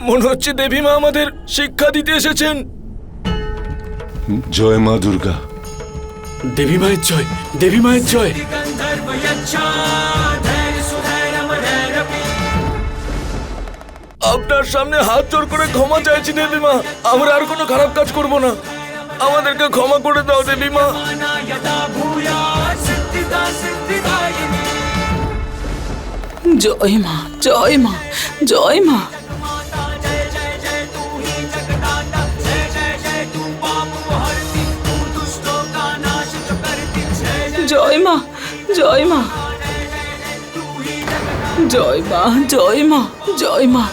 মনে হচ্ছে দেবী মা আমাদের শিক্ষা দিতে এসেছেন। জয় মা দুর্গা। দেবী মায়ের জয়, দেবী মায়ের জয়। আপনার সামনে হাত জোড় করে ক্ষমা চাইছি দেবী মা, আমরা আর কোনো খারাপ কাজ করব না, আমাদেরকে ক্ষমা করে দাও দেবী মা। জয় মা, জয় মা, জয় মা। জয় মা, জয় মা, জয় মা, জয় মা, জয় মা।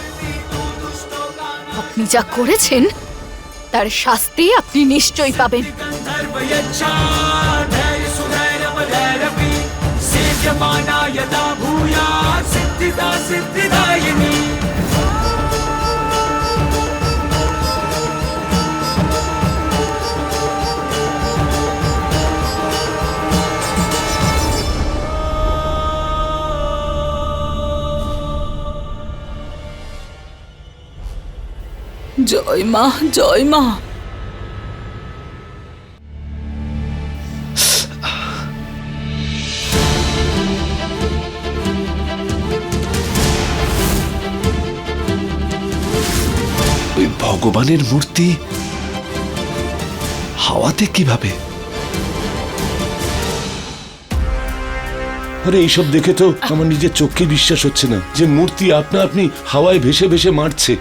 আপনি যা করেছেন তার শাস্তি আপনি নিশ্চয়ই পাবেন। জয় মা, জয় মা। ওই ভগবানের মূর্তি হাওয়াতে কিভাবে? আরে এইসব দেখে তো আমার নিজের চোখে বিশ্বাস হচ্ছে না যে মূর্তি আপনা আপনি হাওয়ায় ভেসে ভেসে মারছে।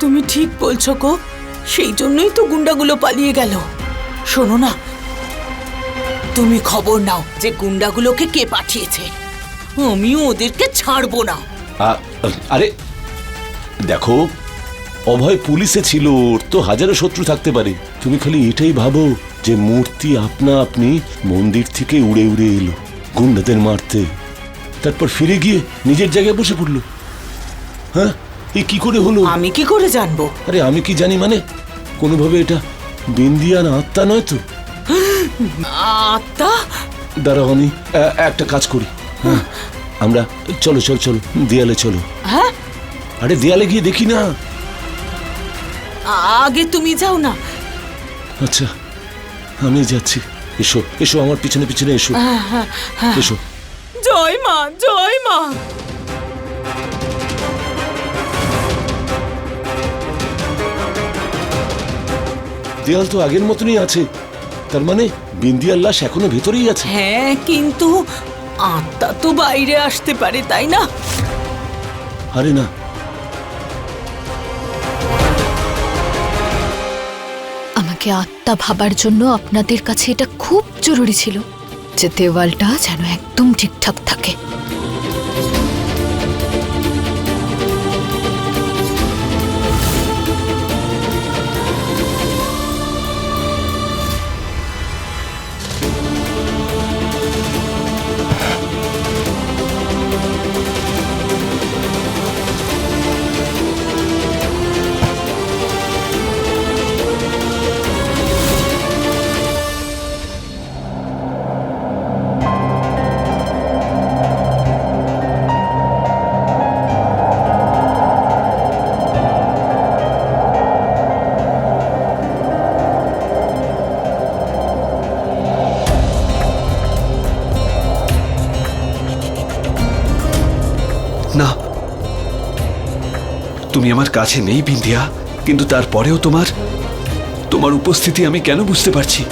তুমি ঠিক বলছো গো, সেই জন্যই তো গুন্ডাগুলো পালিয়ে গেল। শোনো না, তুমি খবর নাও যে গুন্ডাগুলোকে কে পাঠিয়েছে, আমিও ওদেরকে ছাড়বো না। আরে দেখো, অভয় পুলিশে ছিল, ওর তো হাজারো শত্রু থাকতে পারে। তুমি খালি এটাই ভাবো যে মূর্তি আপনা আপনি মন্দির থেকে উড়ে উড়ে এলো গুন্ডাদের মারতে, তারপর ফিরে গিয়ে নিজের জায়গায় বসে পড়লো। হ্যাঁ, এ কি করে হলো? আমি কি করে জানবো? আরে আমি কি জানি মানে, কোনোভাবে এটা বিন্দিয়ার আত্মা নয় তো? আত্মা? দাঁড়াও, আমি একটা কাজ করি। হ্যাঁ, আমরা চলো চলো চলো দেয়ালে চলো। হ্যাঁ, আরে দেয়ালে গিয়ে দেখি না। আগে তুমি যাও না। আচ্ছা, আমি যাচ্ছি। এসো এসো, আমার পিছনে পিছনে এসো। এসো। জয় মা, জয় মা। দেয়াল তো আগের মতনই আছে, তার মানে বিন্দিয়ার লাশ এখনো ভেতরেই আছে। হ্যাঁ, কিন্তু আত্মা তো বাইরে আসতে পারে, তাই না? আরে না, আমাকে আত্মা ভাবার জন্য আপনাদের কাছে এটা খুব জরুরি ছিল যে দেওয়ালটা যেন একদম ঠিকঠাক থাকে। না, তুমি আমার কাছে নেই বিন্দিয়া, কিন্তু তারপরেও তোমার উপস্থিতি আমি কেন বুঝতে পারছি।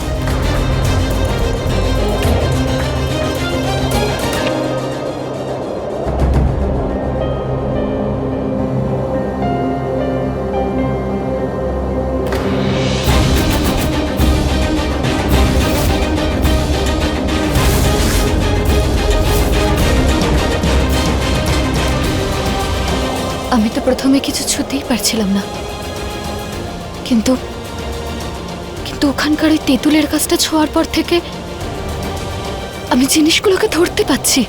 আমি তো প্রথমে কিছু ছুতেই পারছিলাম না, কিন্তু কিন্তু ওখানকার ওই তেঁতুলের গাছটা ছোঁয়ার পর থেকে আমি জিনিসগুলোকে ধরতে পারছি,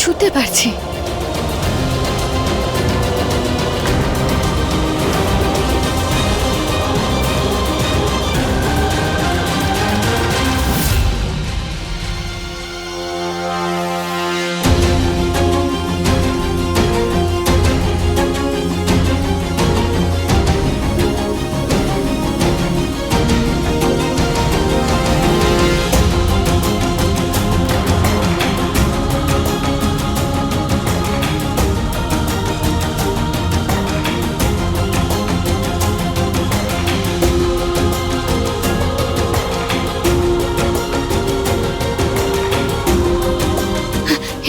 ছুতে পারছি।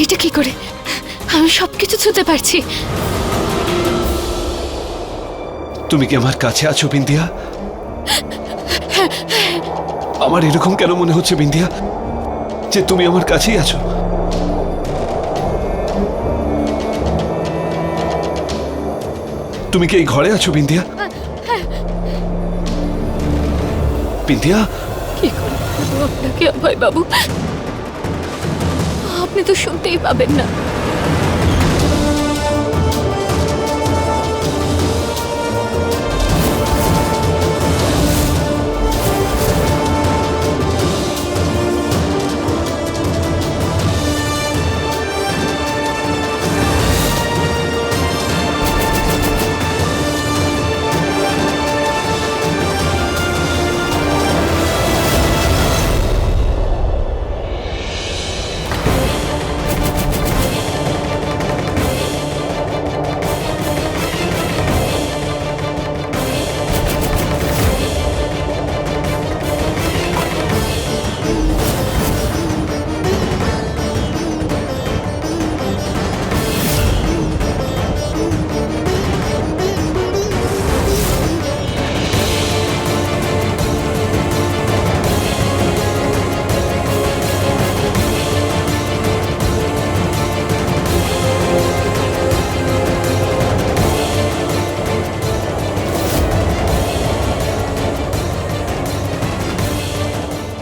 এটা কি করে? আমি সবকিছু ছুতে পারছি। তুমি কি আমার কাছে আছো বিন্দিয়া? আমার এরকম কেন মনে হচ্ছে বিন্দিয়া যে তুমি আমার কাছেই আছো? তুমি কি এই ঘরে আছো বিন্দিয়া? বিন্দিয়া, কি করে বলবো আপনাকে অভয় বাবু? আপনি তো শুনতেই পাবেন না।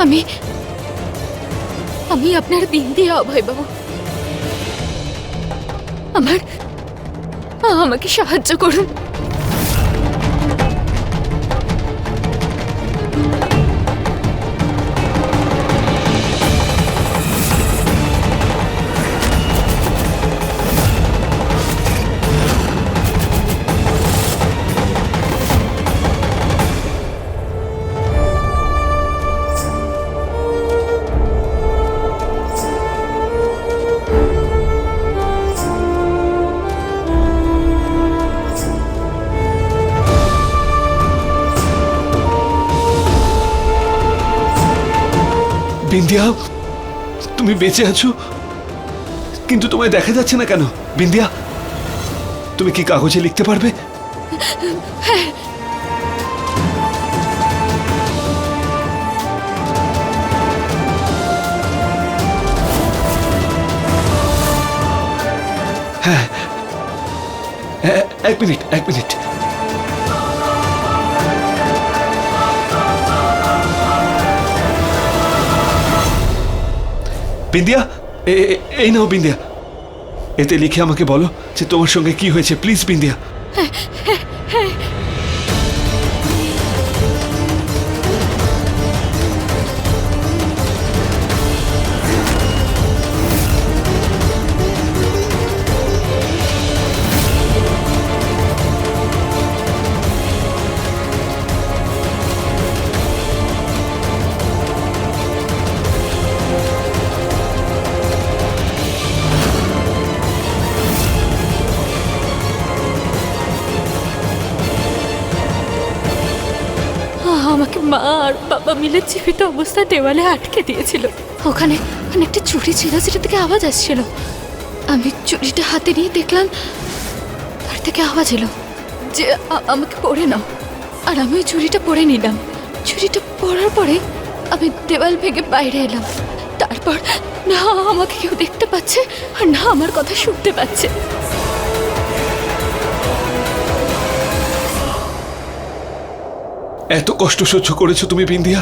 আমি আমি আপনার বিন্দিয়া অভয় বাবু। আমাকে সাহায্য করুন। বিন্দিয়া, তুমি বেঁচে আছো, কিন্তু তোমায় দেখা যাচ্ছে না কেন? বিন্দিয়া, তুমি কি কাগজে লিখতে পারবে? হ্যাঁ, এক মিনিট। বিন্দিয়া, এই নাও বিন্দিয়া, এতে লিখে আমাকে বলো যে তোমার সঙ্গে কি হয়েছে, প্লিজ বিন্দিয়া। আমাকে মা আর বাবা মিলে জীবিত অবস্থায় দেওয়ালে আটকে দিয়েছিল। ওখানে একটা চুড়ি ছিল, সেটা থেকে আওয়াজ আসছিল। আমি চুড়িটা হাতে নিয়ে দেখলাম তার থেকে আওয়াজ এলো যে আমাকে পরে নাও। আর আমি ওই চুড়িটা পরে নিলাম। চুড়িটা পরার পরে আমি দেওয়াল ভেঙে বাইরে এলাম। তারপর না আমাকে কেউ দেখতে পাচ্ছে আর না আমার কথা শুনতে পাচ্ছে। এত কষ্ট সহ্য করেছো তুমি বিন্দিয়া?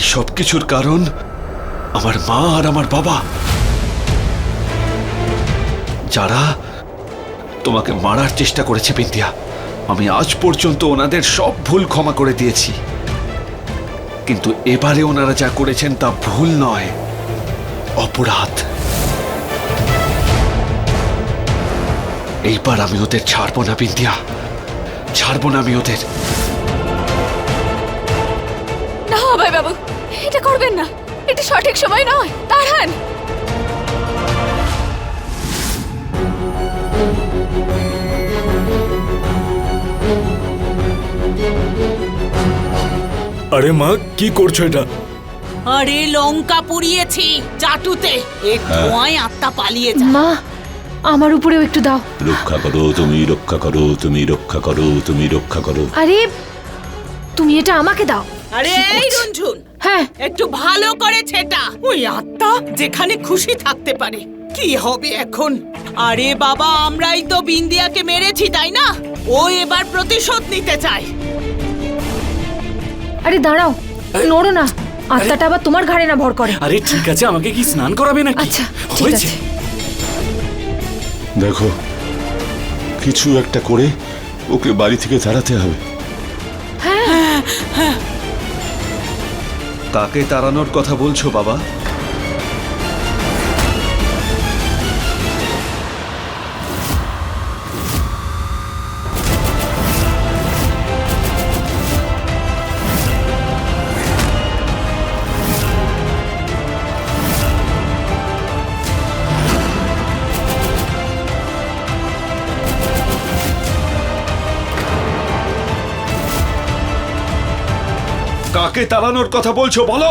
এই সব কিছুর কারণ আমার মা আর আমার বাবা, যারা তোমাকে মারার চেষ্টা করেছে বিন্দিয়া। আমি আজ পর্যন্ত ওনাদের সব ভুল ক্ষমা করে দিয়েছি, কিন্তু এবারে ওনারা যা করেছেন তা ভুল নয়, অপরাধ। এইবার আমি ওদের ছাড়বো না বিন্দিয়া, ছাড়বো না আমি ওদের। না অভয় বাবু, এটা করবেন না, এটা সঠিক সময় নয়, দাঁড়ান। আরে মা, কি করছো এটা? আরে লঙ্কা পুড়িয়েছি চাটুতে, এর ধোঁয়ায় আত্মা পালিয়ে যায়। মা, আমার উপরেও একটু দাও। রক্ষা করো তুমি, রক্ষা করো তুমি, রক্ষা করো তুমি, রক্ষা করো। আরে তুমি এটা আমাকে দাও। আরে এই রঞ্জুন, হ্যাঁ, একটু ভালো করে ছেটা, ওই আত্মা যেখানে খুশি থাকতে পারে। কি হবে এখন? আরে বাবা, আমরাই তো বিন্দিয়াকে মেরেছি, তাই না? ও এবার প্রতিশোধ নিতে চায়। আরে দাঁড়াও, নড়ো না, আত্মাটা আবার তোমার ঘাড়ে না ভর করে। আরে ঠিক আছে, আমাকে কি স্নান করাবে নাকি? আচ্ছা ঠিক হয়েছে। আছে। দেখো, কিছু একটা করে ওকে বাড়ি থেকে তাড়াতে হবে। কাকে তাড়ানোর কথা বলছো বাবা? কাকে তাড়ানোর কথা বলছো বলো?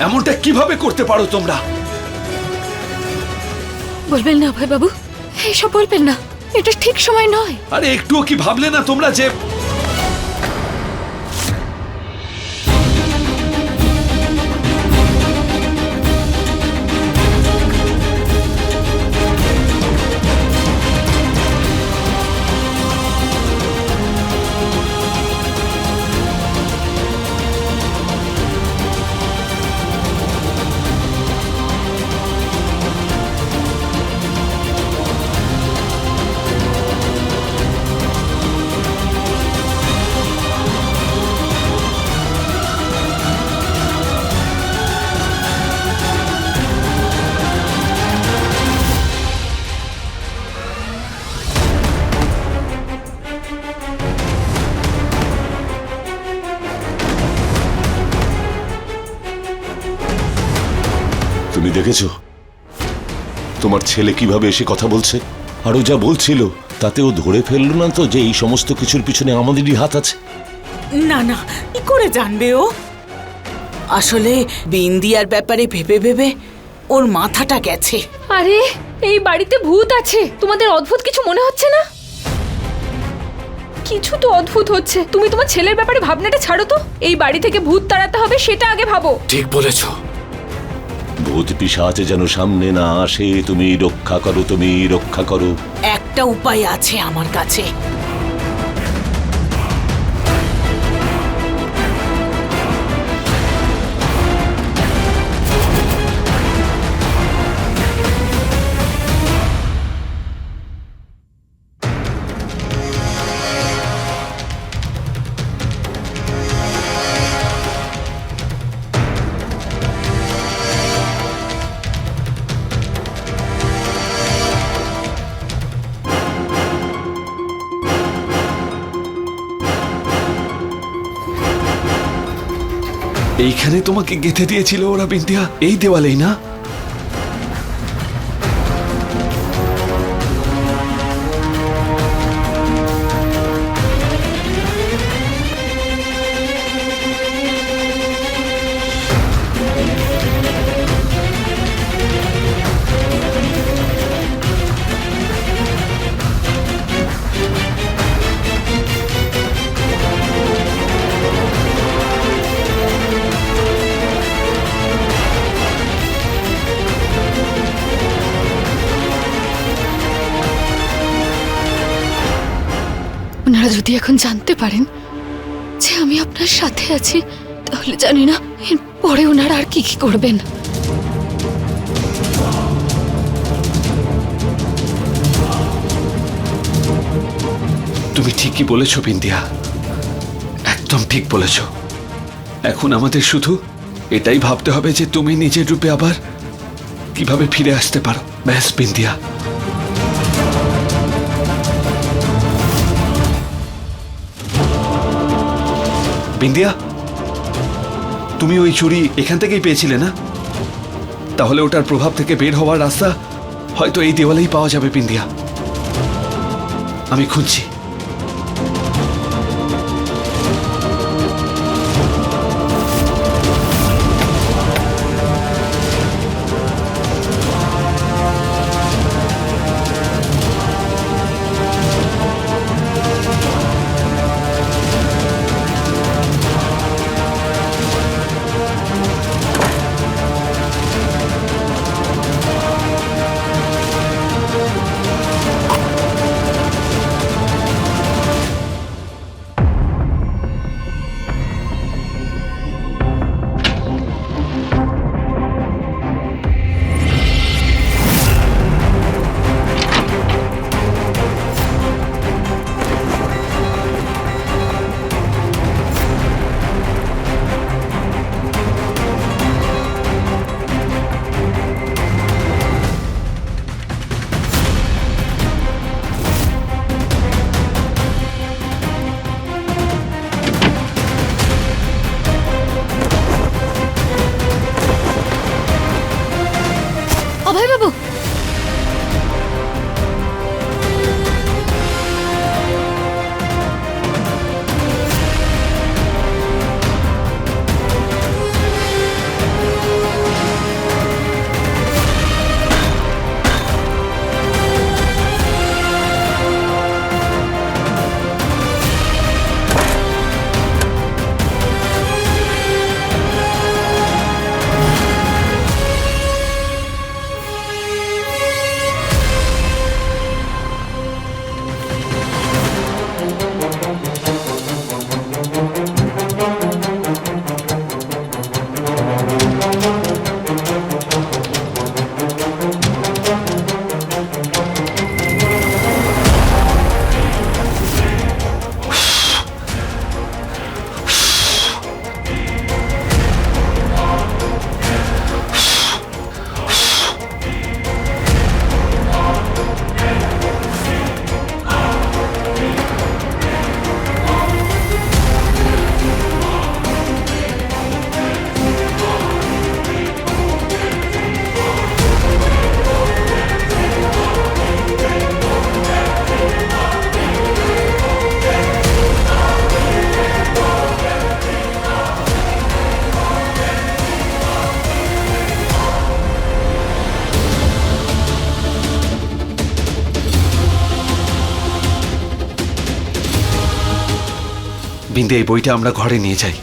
এমনটা কিভাবে করতে পারো তোমরা? বলবেন না অভয় বাবু, এইসব বলবেন না, এটা ঠিক সময় নয়। আরে একটুও কি ভাবলে না তোমরা যে তুমি দেখেছো তোমার ছেলে কিভাবে এসে কথা বলছে? আর ও যা বলছিল তাতে ও ধরে ফেললো না তো যে এই সমস্ত কিছুর পিছনে আমাদেরই হাত আছে? না না, কি করে জানবে ও? আসলে বিন্দিয়ার ব্যাপারে ভেবে ভেবে ওর মাথাটা গেছে। আরে এই বাড়িতে ভূত আছে, তোমাদের অদ্ভুত কিছু মনে হচ্ছে না? কিছু তো অদ্ভুত হচ্ছে। তুমি তোমার ছেলের ব্যাপারে ভাবনাটা ছাড়ো তো, এই বাড়ি থেকে ভূত তাড়াতে হবে সেটা আগে ভাবো। ঠিক বলেছো। ভূত পিশাচ যেন সামনে না আসে, তুমি রক্ষা করো তুমি, রক্ষা করো। একটা উপায় আছে আমার কাছে। এইখানে তোমাকে গেঁথে দিয়েছিল ওরা বিন্দিয়া, এই দেওয়ালেই না? যদি এখন জানতে পারেন যে আমি আপনার সাথে আছি, তাহলে জানি না এর পরে ওনারা আর কি কি করবেন। তুমি ঠিকই বলেছ বিন্দিয়া, একদম ঠিক বলেছ। এখন আমাদের শুধু এটাই ভাবতে হবে যে তুমি নিজের রূপে আবার কিভাবে ফিরে আসতে পারো। ব্যাস বিন্দিয়া। বিন্দিয়া, তুমি ওই চুড়ি এখান থেকেই পেয়েছিলে না? তাহলে ওটার প্রভাব থেকে বের হওয়ার রাস্তা হয়তো এই দেওয়ালেই পাওয়া যাবে বিন্দিয়া। আমি খুঁজছি। অভয় বাবু, বিন্দিয়া, এই বইটা আমরা ঘরে নিয়ে যাই।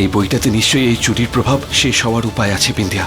এই বইটাতে নিশ্চয়ই এই চুরির প্রভাব শেষ হওয়ার উপায় আছে বিন্দিয়া।